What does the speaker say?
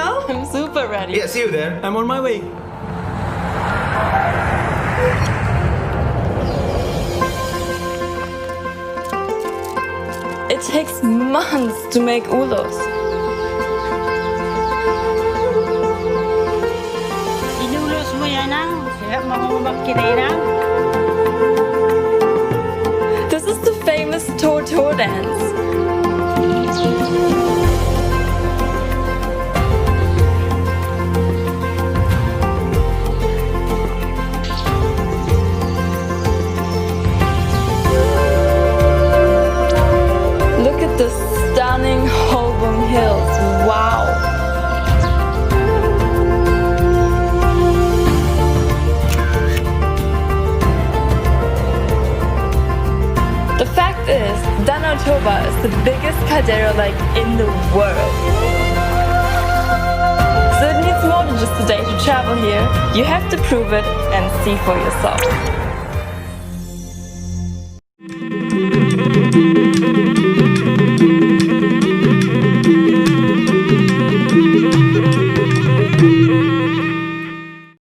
now? I'm super ready. Yeah, see you there. I'm on my way. It takes months to make ulos. Inulus mo yan ang siya mahumag kinirang. This is the famous Toto dance. Look at the stunning Holbom Hills. Wow! The fact is, Danau Toba is the biggest caldera lake in the world. So it needs more than just a day to travel here. You have to prove it and see for yourself.